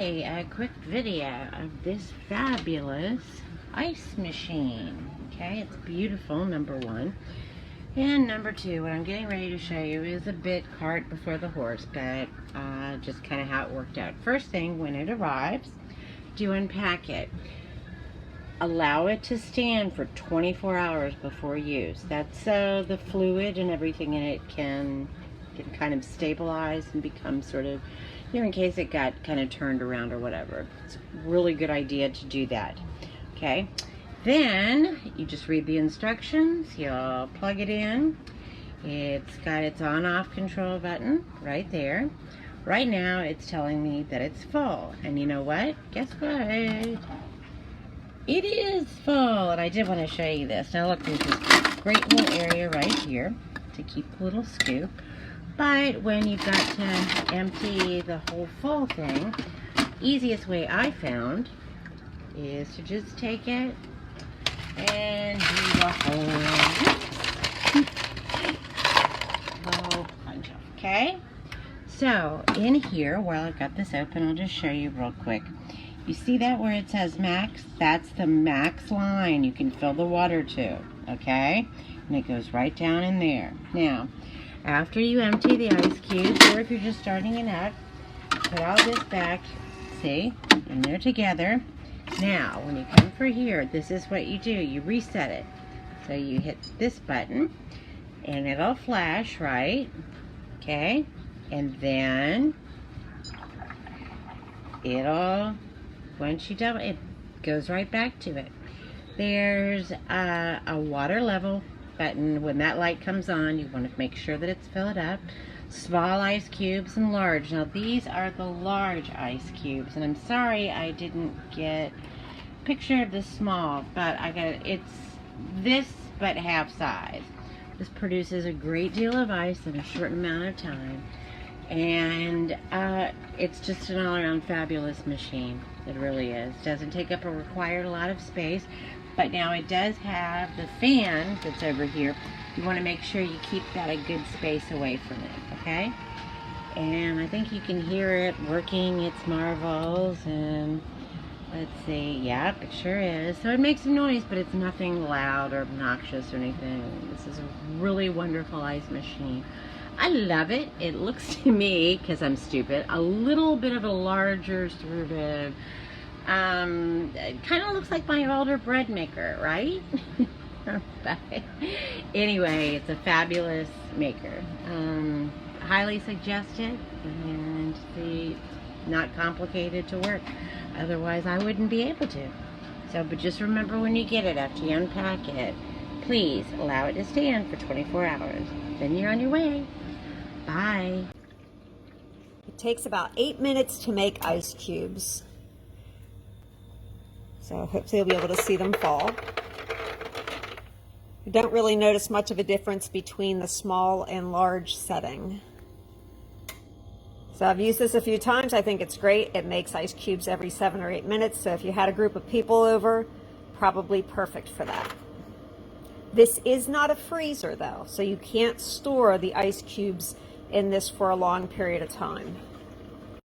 Okay, a quick video of this fabulous ice machine. Okay, it's beautiful, number one. And number two, what I'm getting ready to show you is a bit cart before the horse, but just kind of how it worked out. First thing, when it arrives, do unpack it. Allow it to stand for 24 hours before use. That's so the fluid and everything in it can kind of stabilize and become sort of, in case it got kind of turned around or whatever. It's a really good idea to do that. Okay, then you just read the instructions. You'll plug it in. It's got its on-off control button right there. Right now it's telling me that it's full, and you know what? Guess what? It is full, and I did want to show you this. Now look, there's this great little area right here to keep a little scoop. But when you've got to empty the whole full thing, easiest way I found is to just take it and do the whole punch off. Okay? So in here, while I've got this open, I'll just show you real quick. You see that where it says max? That's the max line you can fill the water to. Okay? And it goes right down in there. Now, after you empty the ice cubes, or if you're just starting it out, put all this back, see, in there together. Now, when you come for here, this is what you do. You reset it. So you hit this button, and it'll flash, right? Okay? And then it'll, once you double, it goes right back to it. There's a water level button. When that light comes on, you want to make sure that it's filled up. Small ice cubes and large. Now these are the large ice cubes, and I'm sorry I didn't get a picture of the small, but it's this but half size. This produces a great deal of ice in a short amount of time, and it's just an all-around fabulous machine. It really is. Doesn't take up or require a lot of space. But now it does have the fan that's over here. You want to make sure you keep that a good space away from it, okay? And I think you can hear it working its marvels. And let's see, yep, it sure is. So it makes some noise, but it's nothing loud or obnoxious or anything. This is a really wonderful ice machine. I love it. It looks to me, because I'm stupid, a little bit of a larger sort of, it kind of looks like my older bread maker, right? But anyway, it's a fabulous maker. Highly suggested, and not complicated to work. Otherwise, I wouldn't be able to. So, but just remember when you get it, after you unpack it, please allow it to stand for 24 hours. Then you're on your way. Bye. It takes about 8 minutes to make ice cubes. So hopefully you'll be able to see them fall. You don't really notice much of a difference between the small and large setting. So I've used this a few times. I think it's great. It makes ice cubes every 7 or 8 minutes. So if you had a group of people over, probably perfect for that. This is not a freezer though, so you can't store the ice cubes in this for a long period of time.